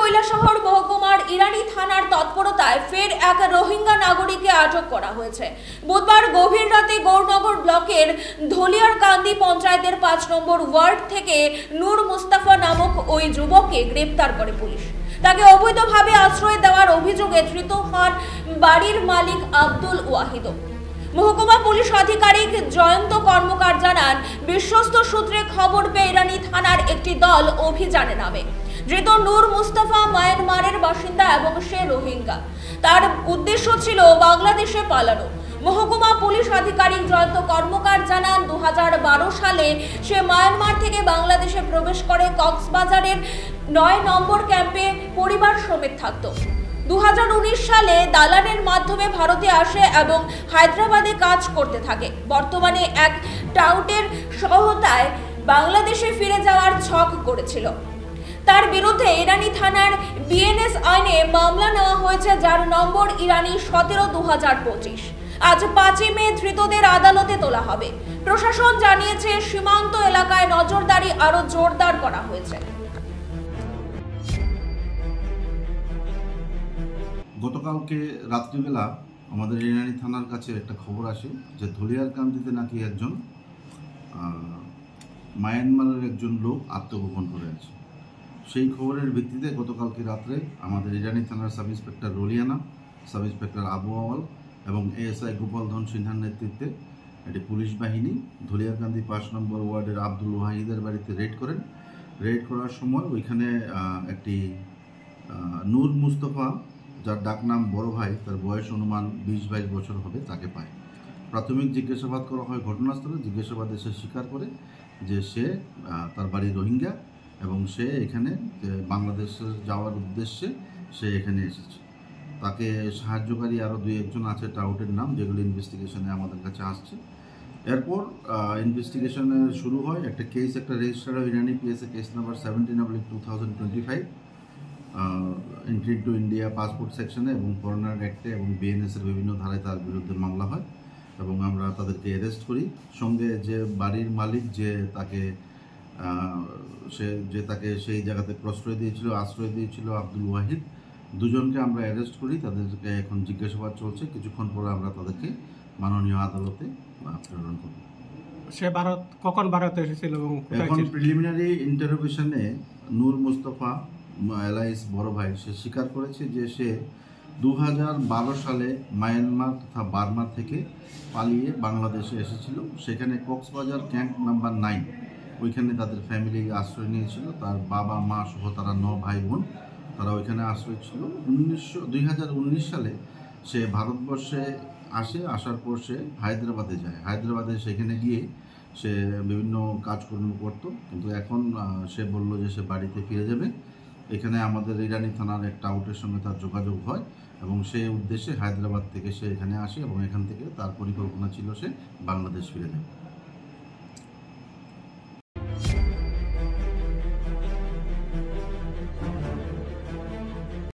কৈলাসহর মহকুমার ইরানি থানার তৎপরতায় ফের এক রোহিঙ্গা নাগরিককে আটক করা হয়েছে। বুধবার গভীর রাতে গৌরনগর ব্লকের ধলিয়ারকান্দি পঞ্চায়েতের 5 নম্বর ওয়ার্ড থেকে নূর মুস্তাফা নামক ওই যুবককে গ্রেপ্তার করে পুলিশ। তাকে অবৈধভাবে আশ্রয় দেওয়ার অভিযোগে ধৃত হন বাড়ির মালিক আব্দুল ওয়াহিদ। মহকুমা পুলিশ আধিকারিক জয়ন্ত কর্মকার জানান, বিশ্বস্ত সূত্রে খবর পেয়ে ইরানি থানার একটি দল অভিযানে নামে। ধৃত নূর মুস্তাফা মায়ানমারের বাসিন্দা এবং সে রোহিঙ্গা। তার উদ্দেশ্য ছিল বাংলাদেশে পালানো। মহকুমা পুলিশ আধিকারিক জয়ন্ত কর্মকার জানান, 2012 সালে সে মায়ানমার থেকে বাংলাদেশে প্রবেশ করে কক্সবাজারের 9 নম্বর ক্যাম্পে পরিবার সমেত থাকত। 2019 সালে দালানের মাধ্যমে ভারতে আসে এবং হায়দ্রাবাদে কাজ করতে থাকে। বর্তমানে এক টাউটের সহায়তায় বাংলাদেশে ফিরে যাওয়ার ছক করেছিল। তার বিরুদ্ধে ইরানি থানার বিএনএস আইনে মামলা নেওয়া হয়েছে, যার নম্বর ইরানি 17/2025। আজ 5 মে ধৃতদের আদালতে তোলা হবে। প্রশাসন জানিয়েছে, সীমান্ত এলাকায় নজরদারি আরো জোরদার করা হয়েছে। গতকালকে রাত্রিবেলা আমাদের ইরানি থানার কাছে একটা খবর আসে যে ধলিয়ারকান্দিতে নাকি একজন মায়ানমারের একজন লোক আত্মগোপন করে আছে। সেই খবরের ভিত্তিতে গতকালকে রাত্রে আমাদের ইরানি থানার সাব ইন্সপেক্টর রোলিয়ানা, সাব ইন্সপেক্টর আবু আওয়াল এবং এএসআই গোপাল ধন সিনহার নেতৃত্বে একটি পুলিশ বাহিনী ধলিয়ারকান্দি 5 নম্বর ওয়ার্ডের আব্দুল ওয়াহিদের বাড়িতে রেড করেন। রেড করার সময় ওইখানে একটি নূর মুস্তফা, যার ডাকনাম বড় ভাই, তার বয়স অনুমান 20-22 বছর হবে, তাকে পায়। প্রাথমিক জিজ্ঞাসাবাদ করা হয় ঘটনাস্থলে। জিজ্ঞাসাবাদে সে স্বীকার করে যে সে তার বাড়ি রোহিঙ্গা এবং সে এখানে বাংলাদেশে যাওয়ার উদ্দেশ্যে সে এখানে এসেছে। তাকে সাহায্যকারী আরও 2-1 আছে, টাউটের নাম, যেগুলি ইনভেস্টিগেশনে আমাদের কাছে আসছে। এরপর ইনভেস্টিগেশনে শুরু হয়। একটা কেস রেজিস্টার হয় Irani PSA, case number 17/2025, entry to India passport সেকশনে এবং ফরেনার অ্যাক্টে এবং বিএনএসের বিভিন্ন ধারায় তার বিরুদ্ধে মামলা হয় এবং আমরা তাদেরকে অ্যারেস্ট করি। সঙ্গে যে বাড়ির মালিক তাকে সেই জায়গাতে আশ্রয় দিয়েছিল আব্দুল ওয়াহিদ, দুজনকে আমরা অ্যারেস্ট করি। তাদেরকে এখন জিজ্ঞাসাবাদ চলছে। কিছুক্ষণ পরে আমরা তাদেরকে মাননীয় আদালতে প্রেরণ করব। সে কখন ভারতে এসেছিল? এখন প্রিলিমিনারি ইন্টারোগেশনে নূর মুস্তফা এলাইস বড় ভাই সে স্বীকার করেছে যে সে 2012 সালে মায়ানমার তথা বার্মা থেকে পালিয়ে বাংলাদেশে এসেছিল। সেখানে কক্সবাজার ক্যাম্প নাম্বার 9, ওইখানে তাদের ফ্যামিলি আশ্রয় নিয়েছিল। তার বাবা মা সহ তারা 9 ভাই বোন, তারা ওইখানে আশ্রয় ছিল। 2019 সালে সে ভারতবর্ষে আসার পর সে হায়দ্রাবাদে যায়। হায়দ্রাবাদে সেখানে গিয়ে সে বিভিন্ন কাজকর্ম করতো, কিন্তু এখন সে বলল যে সে বাড়িতে ফিরে যাবে। এখানে আমাদের ইরানি থানার একটা আউটের সঙ্গে তার যোগাযোগ হয় এবং সেই উদ্দেশ্যে হায়দ্রাবাদ থেকে সে এখানে আসে এবং এখান থেকে তার পরিকল্পনা ছিল সে বাংলাদেশ ফিরে যাবে।